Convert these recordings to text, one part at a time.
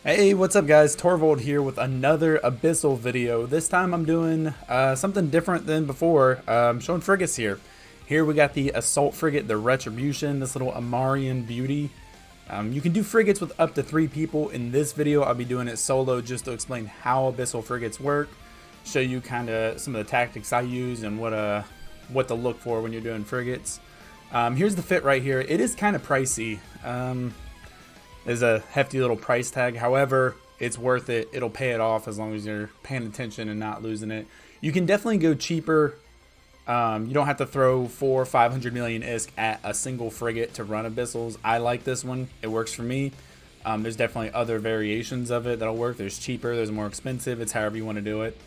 Hey, what's up guys? Torvald here with another Abyssal video. This time I'm doing something different than before. I'm showing frigates here. Here we got the Assault Frigate, the Retribution, this little Amarian beauty. You can do frigates with up to 3 people. In this video, I'll be doing it solo just to explain how Abyssal frigates work, show you kind of some of the tactics I use and what to look for when you're doing frigates. Here's the fit right here. It is kind of pricey. Is a hefty little price tag. However, it's worth it. It'll pay it off as long as you're paying attention and not losing it. You can definitely go cheaper. You don't have to throw 400 or 500 million ISK at a single frigate to run Abyssals. I like this one. It works for me. There's definitely other variations of it that'll work. There's cheaper, there's more expensive. It's however you want to do it.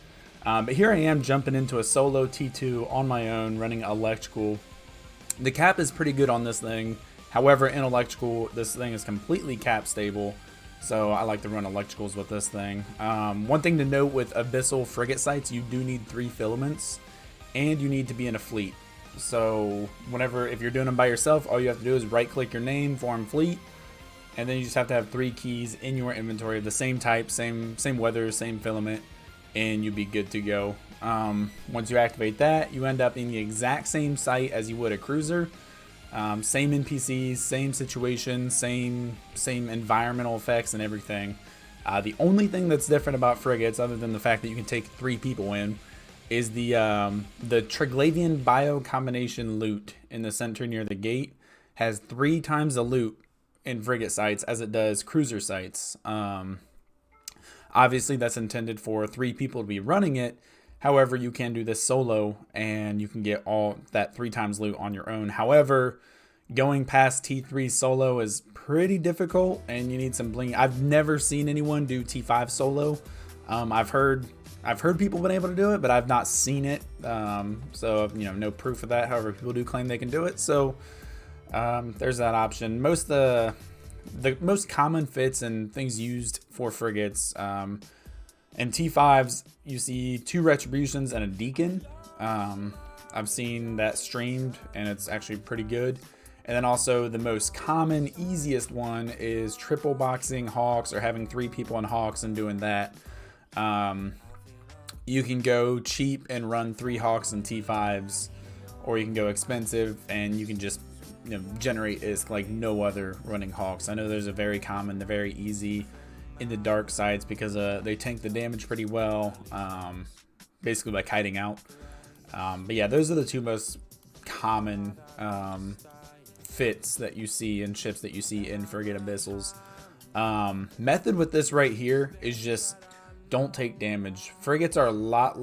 But here I am jumping into a solo T2 on my own running electrical. The cap is pretty good on this thing. However, in electrical, this thing is completely cap stable, so I like to run electricals with this thing. One thing to note with Abyssal frigate sites, you do need 3 filaments, and you need to be in a fleet. So if you're doing them by yourself, all you have to do is right-click your name, form fleet, and then you just have to have 3 keys in your inventory of the same type, same weather, same filament, and you'll be good to go. Once you activate that, you end up in the exact same site as you would a cruiser. Same NPCs, same situation, same environmental effects and everything. The only thing that's different about frigates, other than the fact that you can take 3 people in, is the Triglavian bio combination loot in the center near the gate has 3 times the loot in frigate sites as it does cruiser sites. Obviously, that's intended for 3 people to be running it. However, you can do this solo and you can get all that 3 times loot on your own. However, going past T3 solo is pretty difficult and you need some bling. I've never seen anyone do T5 solo. I've heard people been able to do it, but I've not seen it. So, no proof of that. However, people do claim they can do it. So, there's that option. The most common fits and things used for frigates, in T5s, you see 2 Retributions and a Deacon. I've seen that streamed, and it's actually pretty good. And then also the most common, easiest one is triple boxing Hawks or having 3 people on Hawks and doing that. You can go cheap and run 3 Hawks and T5s, or you can go expensive and you can just generate ISK like no other running Hawks. I know there's a very common, the very easy in the dark sides because they tank the damage pretty well, basically by kiting out. But yeah, those are the 2 most common fits that you see in ships that you see in frigate Abyssals. Method with this right here is just don't take damage. Frigates are a lot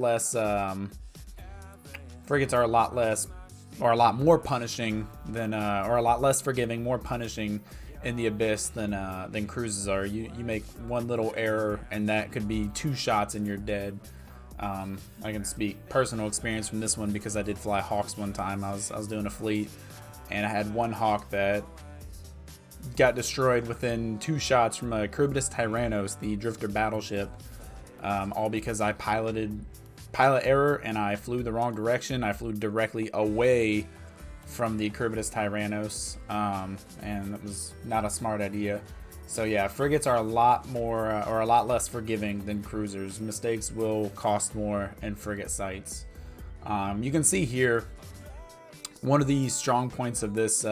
more punishing than or a lot less forgiving, more punishing in the abyss than cruises are. You make one little error and that could be 2 shots and you're dead. I can speak personal experience from this one because I did fly Hawks one time. I was doing a fleet and I had one Hawk that got destroyed within 2 shots from a Corpii Tyrannos, the drifter battleship, all because I pilot error and I flew the wrong direction. I flew directly away from the Corpii Tyrannos, and that was not a smart idea. So yeah, frigates are a lot more or a lot less forgiving than cruisers. Mistakes will cost more in frigate sites. You can see here one of the strong points of this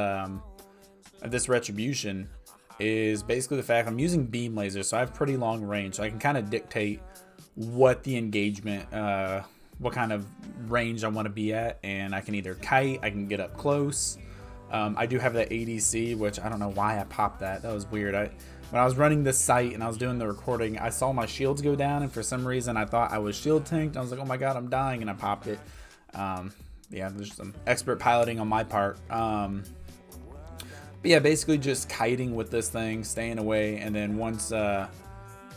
Retribution is basically the fact I'm using beam lasers, so I have pretty long range, so I can kind of dictate what the engagement, what kind of range I want to be at, and I can either kite, I can get up close. I do have that ADC, which I don't know why I popped that. That was weird. When I was running this site and I was doing the recording, I saw my shields go down, and for some reason I thought I was shield tanked. I was like, oh my god, I'm dying, and I popped it. Yeah, there's some expert piloting on my part. But yeah, basically just kiting with this thing, staying away, and then once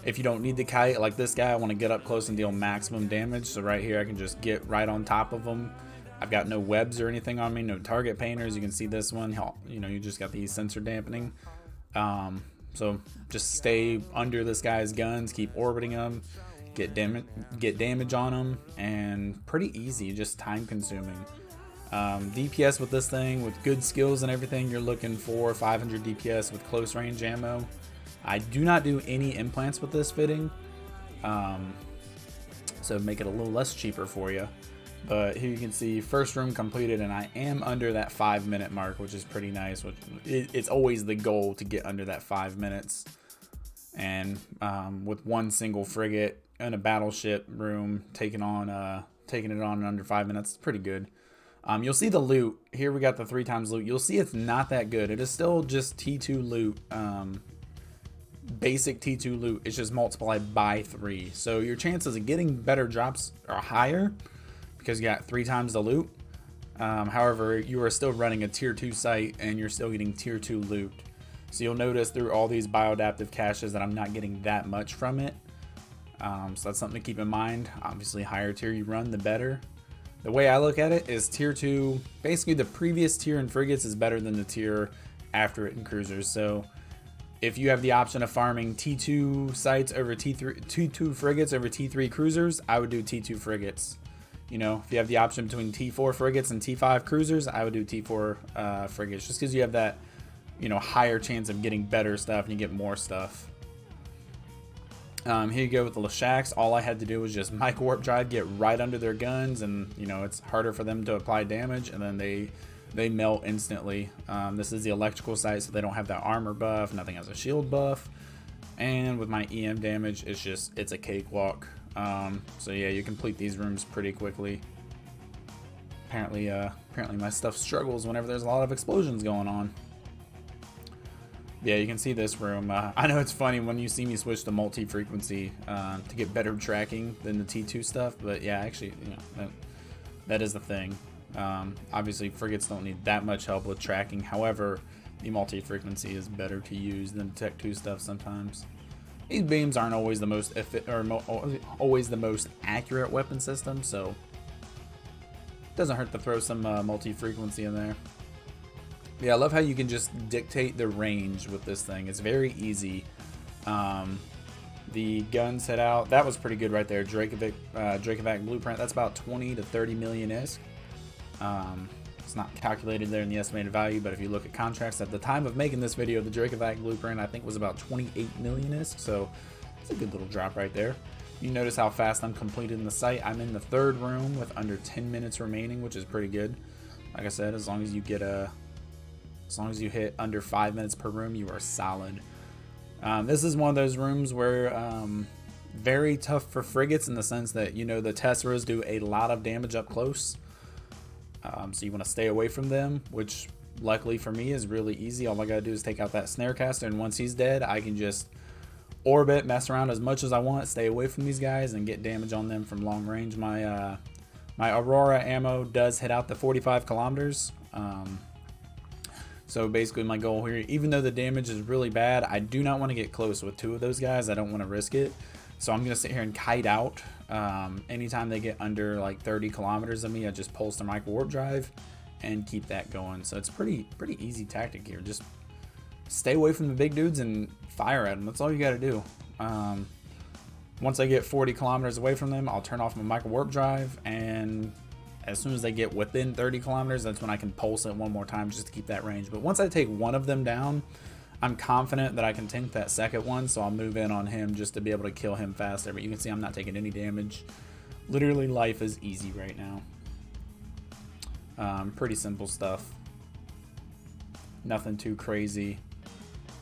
if you don't need the kite, like this guy, I want to get up close and deal maximum damage. So right here, I can just get right on top of him. I've got no webs or anything on me, no target painters. You can see this one. You just got the sensor dampening. So just stay under this guy's guns, keep orbiting him, get damage on him, and pretty easy, just time consuming. DPS with this thing, with good skills and everything, you're looking for 500 DPS with close range ammo. I do not do any implants with this fitting, so make it a little less cheaper for you. But here you can see first room completed, and I am under that 5-minute mark, which is pretty nice. It's always the goal to get under that 5 minutes. And with one single frigate in a battleship room taking it on in under 5 minutes, it's pretty good. You'll see the loot here. We got the 3 times loot. You'll see it's not that good. It is still just T2 loot, basic T2 loot. It's just multiplied by 3. So your chances of getting better drops are higher because you got 3 times the loot. However, you are still running a tier 2 site and you're still getting tier 2 loot. So you'll notice through all these bioadaptive caches that I'm not getting that much from it. So that's something to keep in mind. Obviously, higher tier you run, the better. The way I look at it is tier 2, basically the previous tier in frigates is better than the tier after it in cruisers. So if you have the option of farming T2 sites over T2 frigates over T3 cruisers, I would do T2 frigates. You know, if you have the option between T4 frigates and T5 cruisers, I would do T4 frigates, just because you have that, you know, higher chance of getting better stuff and you get more stuff. Here you go with the Leshaks. All I had to do was just Microwarpdrive, get right under their guns, and you know it's harder for them to apply damage, and then they melt instantly. This is the electrical site, so they don't have that armor buff. Nothing has a shield buff, and with my EM damage, it's a cakewalk. So yeah, you complete these rooms pretty quickly. Apparently my stuff struggles whenever there's a lot of explosions going on. Yeah, you can see this room. I know it's funny when you see me switch to multi-frequency to get better tracking than the T2 stuff, but yeah, actually, you know, that is the thing. Obviously, frigates don't need that much help with tracking. However, the multi-frequency is better to use than Tech 2 stuff sometimes. These beams aren't always the most always the most accurate weapon system, so it doesn't hurt to throw some multi-frequency in there. Yeah, I love how you can just dictate the range with this thing. It's very easy. The guns hit out. That was pretty good right there. Dracovac blueprint. That's about 20 to 30 million ISK. It's not calculated there in the estimated value, but if you look at contracts at the time of making this video, the Dracovac blueprint I think was about 28 million ISK. So it's a good little drop right there. You notice how fast I'm completing the site. I'm in the 3rd room with under 10 minutes remaining, which is pretty good. Like I said, as long as you hit under 5 minutes per room, you are solid. This is one of those rooms where very tough for frigates in the sense that, you know, the Tesseras do a lot of damage up close. So you want to stay away from them, which luckily for me is really easy. All I gotta do is take out that Snarecaster, and once he's dead, I can just orbit, mess around as much as I want, stay away from these guys, and get damage on them from long range. My Aurora ammo does hit out to 45 kilometers. So basically my goal here, even though the damage is really bad, I do not want to get close with 2 of those guys. I don't want to risk it. So I'm going to sit here and kite out. Anytime they get under like 30 kilometers of me, I just pulse the Microwarpdrive and keep that going. So it's pretty easy tactic here. Just stay away from the big dudes and fire at them. That's all you got to do. Once I get 40 kilometers away from them, I'll turn off my Microwarpdrive, and as soon as they get within 30 kilometers, that's when I can pulse it one more time just to keep that range. But once I take one of them down, I'm confident that I can tank that second one, so I'll move in on him just to be able to kill him faster. But you can see I'm not taking any damage. Literally, life is easy right now. Pretty simple stuff. Nothing too crazy.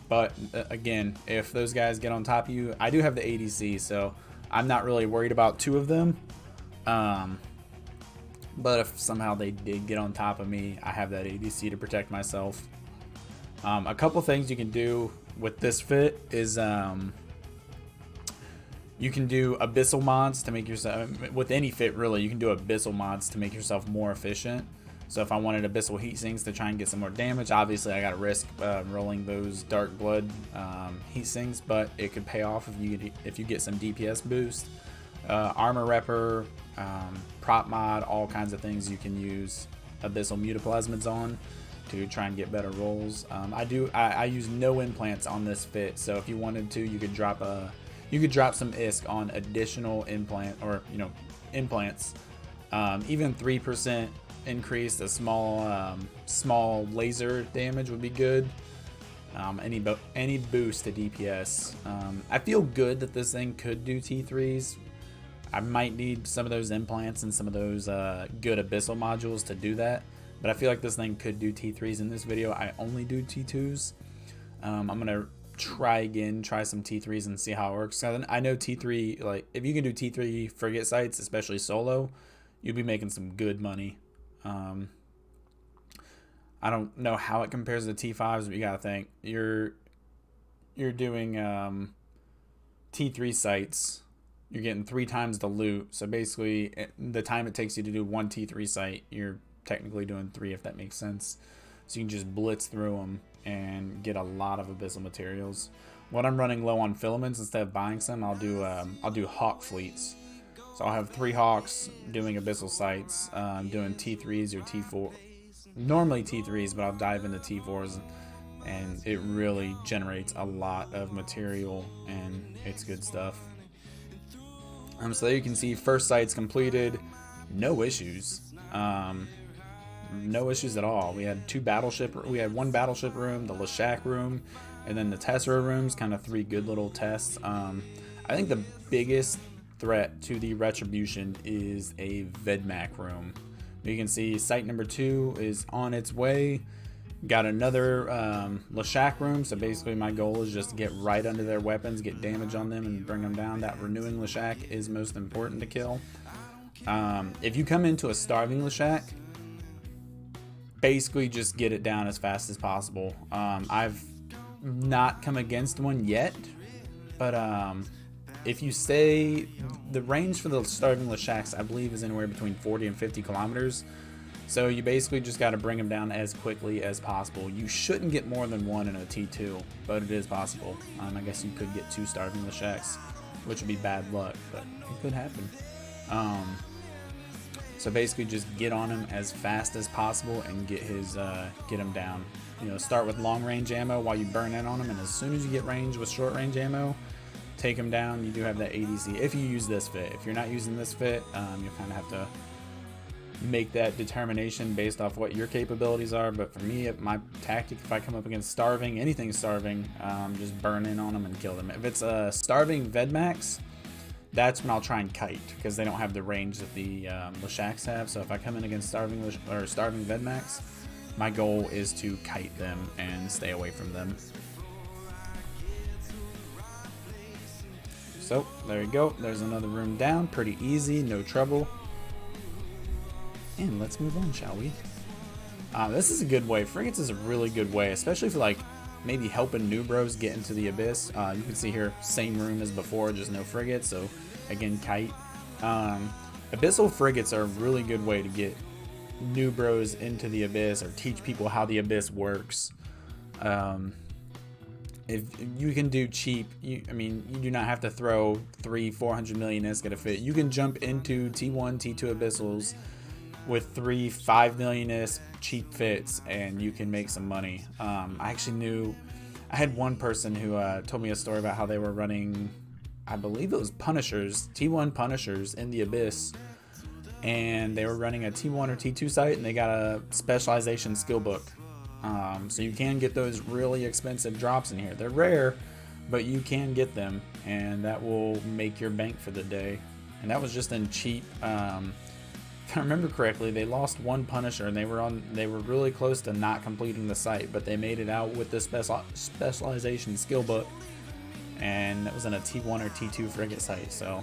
But again, if those guys get on top of you, I do have the ADC, so I'm not really worried about 2 of them. But if somehow they did get on top of me, I have that ADC to protect myself. A couple things you can do with this fit is you can do abyssal mods to make yourself, with any fit really, you can do abyssal mods to make yourself more efficient. So if I wanted abyssal heat sinks to try and get some more damage, obviously I gotta risk rolling those dark blood heat sinks, but it could pay off if you get some DPS boost. Armor repper, prop mod, all kinds of things you can use abyssal mutaplasmids on to try and get better rolls. I use no implants on this fit, so if you wanted to, you could drop some ISK on additional implant, or you know, implants. Even 3% increase, a small laser damage would be good. any boost to DPS. I feel good that this thing could do T3s. I might need some of those implants and some of those good abyssal modules to do that, but I feel like this thing could do T3s. In this video I only do T2s. I'm gonna try some T3s and see how it works. I know T3, like if you can do T3 frigate sites, especially solo, you'll be making some good money. I don't know how it compares to T5s, but you gotta think you're doing T3 sites. You're getting 3 times the loot, so basically the time it takes you to do one T3 site, you're technically doing 3, if that makes sense. So you can just blitz through them and get a lot of abyssal materials. When I'm running low on filaments, instead of buying some, I'll do hawk fleets. So I'll have 3 hawks doing abyssal sites, doing T3s or T4. Normally T3s, but I'll dive into T4s, and it really generates a lot of material, and it's good stuff. So there you can see first site's completed, no issues. No issues at all. We had one battleship room, the Leshak room, and then the Tessera rooms, kind of 3 good little tests. I think the biggest threat to the Retribution is a Vedmak room. You can see site number 2 is on its way. Got another Leshak room, so basically my goal is just to get right under their weapons, get damage on them, and bring them down. That renewing Leshak is most important to kill. If you come into a starving Leshak, basically just get it down as fast as possible. I've not come against one yet, but if you stay, the range for the starving Leshaks I believe is anywhere between 40 and 50 kilometers. So you basically just got to bring them down as quickly as possible. You shouldn't get more than 1 in a T2, but it is possible. I guess you could get 2 starving Leshaks, which would be bad luck, but it could happen. So basically just get on him as fast as possible and get him down. You know, start with long range ammo while you burn in on him, and as soon as you get range with short range ammo, take him down. You do have that ADC if you use this fit. If you're not using this fit, you kind of have to make that determination based off what your capabilities are. But for me, my tactic, if I come up against starving, anything starving, just burn in on them and kill them. If it's a starving Vedmax, that's when I'll try and kite, because they don't have the range that the Leshaks have. So if I come in against starving Vedmax, my goal is to kite them and stay away from them. So there you go. There's another room down. Pretty easy, no trouble. And let's move on, shall we? This is a good way. Frigates is a really good way, especially for like maybe helping newbros get into the abyss. You can see here, same room as before, just no frigates. So again, kite. Abyssal frigates are a really good way to get newbros into the abyss or teach people how the abyss works. If you can do cheap, you do not have to throw 300-400 million ISK at a fit. You can jump into T1, T2 abyssals with 3-5 million ISK cheap fits, and you can make some money. I had one person who told me a story about how they were running, I believe it was Punishers, T1 Punishers in the abyss, and they were running a T1 or T2 site, and they got a specialization skill book. So you can get those really expensive drops in here. They're rare, but you can get them, and that will make your bank for the day. And that was just in cheap. If I remember correctly, they lost one Punisher, and they were really close to not completing the site, but they made it out with the specialization skill book, and that was in a T1 or T2 frigate site. So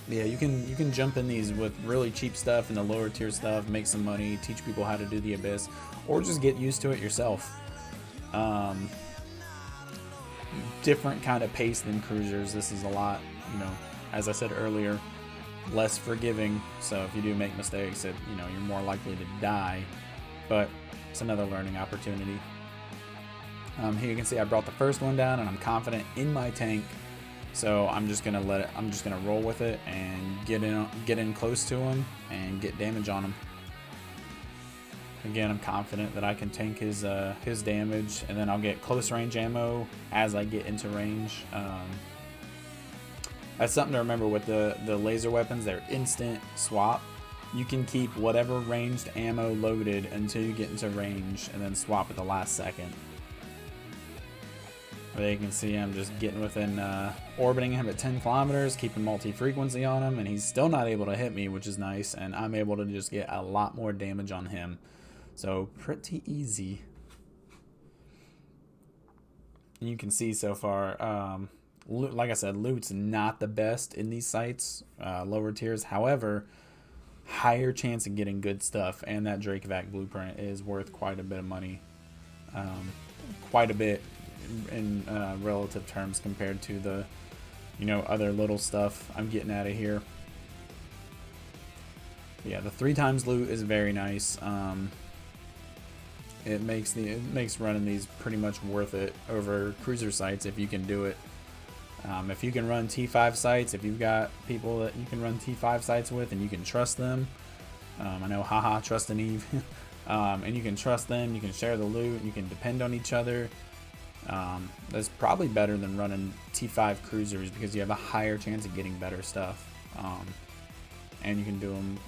yeah, you can jump in these with really cheap stuff and the lower tier stuff, make some money, teach people how to do the abyss, or just get used to it yourself. Different kind of pace than cruisers. This is a lot, as I said earlier, less forgiving. So if you do make mistakes, you're more likely to die, but it's another learning opportunity. Here you can see I brought the first one down, and I'm confident in my tank. So I'm just gonna roll with it and get in close to him and get damage on him. Again, I'm confident that I can tank his damage, and then I'll get close range ammo as I get into range. That's something to remember with the laser weapons. They're instant swap. You can keep whatever ranged ammo loaded until you get into range, and then swap at the last second. There you can see I'm just getting within, orbiting him at 10 kilometers, keeping multi-frequency on him, and he's still not able to hit me, which is nice, and I'm able to just get a lot more damage on him. So, pretty easy. And you can see so far, like I said, loot's not the best in these sites, lower tiers. However, higher chance of getting good stuff, and that Drakevac blueprint is worth quite a bit of money. Quite a bit in relative terms compared to the, you know, other little stuff I'm getting out of here. Yeah, the 3 times loot is very nice. It makes running these pretty much worth it over cruiser sites if you can do it. If you can run T5 sites, if you've got people that you can run T5 sites with and you can trust them, I know, haha, trust and Eve, and you can trust them, you can share the loot, you can depend on each other. That's probably better than running T5 cruisers because you have a higher chance of getting better stuff, and you can do them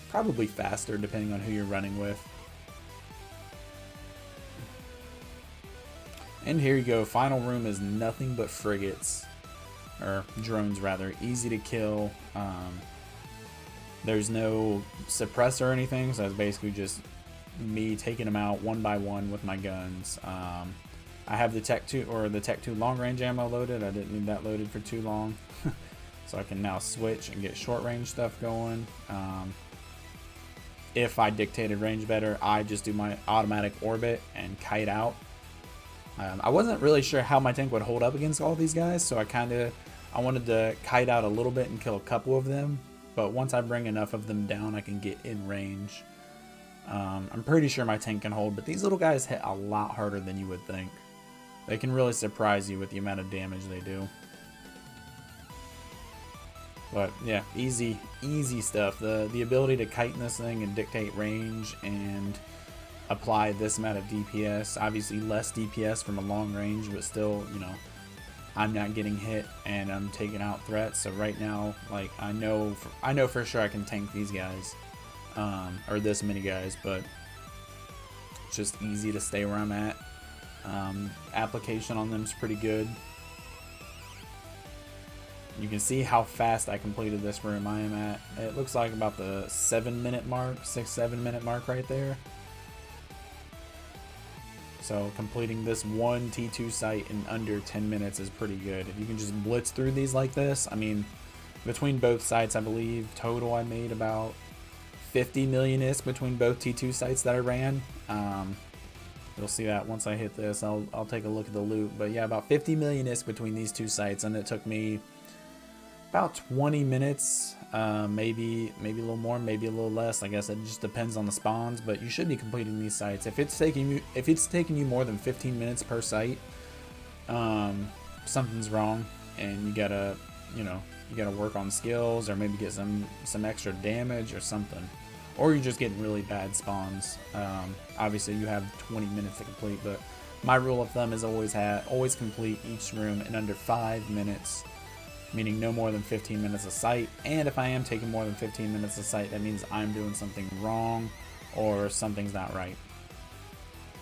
probably faster depending on who you're running with. And here you go, final room is nothing but frigates, or drones rather, easy to kill. There's no suppressor or anything, so it's basically just me taking them out one by one with my guns. I have the Tech 2 or the Tech 2 long range ammo loaded. I didn't need that loaded for too long. So I can now switch and get short range stuff going. If I dictated range better, I just do my automatic orbit and kite out. I wasn't really sure how my tank would hold up against all these guys, so I wanted to kite out a little bit and kill a couple of them. But once I bring enough of them down, I can get in range. I'm pretty sure my tank can hold, but these little guys hit a lot harder than you would think. They can really surprise you with the amount of damage they do. But yeah, easy stuff. The ability to kite in this thing and dictate range and apply this amount of DPS. Obviously less DPS from a long range, but still, you know, I'm not getting hit and I'm taking out threats. So right now, like, I know for sure I can tank these guys, or this many guys, but it's just easy to stay where I'm at. Application on them is pretty good. You can see how fast I completed this room. I am at, it looks like about the 7-minute mark, 6-7 minute mark right there. So completing this one T2 site in under 10 minutes is pretty good. If you can just blitz through these like this, I mean, between both sites, I believe total I made about 50 million ISK between both T2 sites that I ran. You'll see that once I hit this. I'll take a look at the loot, but yeah, about 50 million ISK between these two sites, and it took me about 20 minutes, maybe a little more, maybe a little less. I guess it just depends on the spawns, but you should be completing these sites. If it's taking you more than 15 minutes per site, something's wrong, and you gotta work on skills, or maybe get some extra damage or something, or you're just getting really bad spawns. Obviously you have 20 minutes to complete, but my rule of thumb is always complete each room in under 5 minutes. Meaning no more than 15 minutes a site, and if I am taking more than 15 minutes a site, that means I'm doing something wrong or something's not right.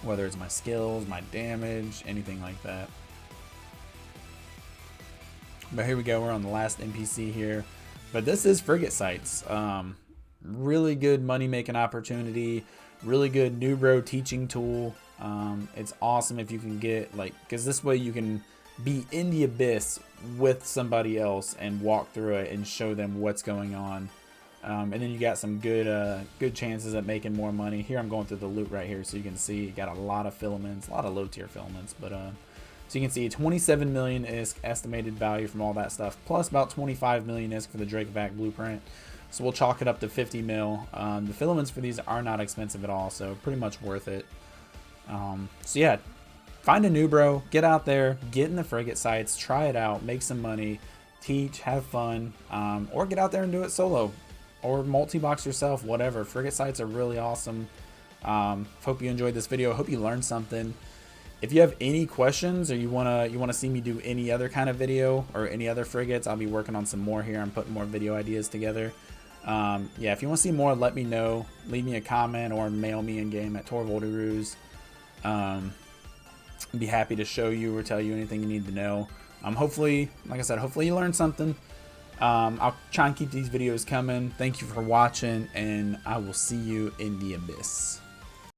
Whether it's my skills, my damage, anything like that. But here we go, we're on the last NPC here. But this is frigate sites. Really good money making opportunity, really good new bro teaching tool. It's awesome if you can get, like, because this way you can be in the abyss with somebody else and walk through it and show them what's going on, and then you got some good chances at making more money. Here I'm going through the loot right here, so you can see you got a lot of filaments, a lot of low tier filaments, but so you can see 27 million ISK estimated value from all that stuff, plus about 25 million ISK for the Drakevac blueprint. So we'll chalk it up to 50 mil. The filaments for these are not expensive at all, so pretty much worth it. So yeah, find a new bro, get out there, get in the frigate sites, try it out, make some money, teach, have fun, or get out there and do it solo, or multi-box yourself, whatever. Frigate sites are really awesome. Hope you enjoyed this video. Hope you learned something. If you have any questions, or you wanna see me do any other kind of video or any other frigates, I'll be working on some more here. I'm putting more video ideas together. Yeah, if you want to see more, let me know. Leave me a comment or mail me in game at Torvolderoos. I'd be happy to show you or tell you anything you need to know. Hopefully, like I said, hopefully you learned something. I'll try and keep these videos coming. Thank you for watching, and I will see you in the abyss.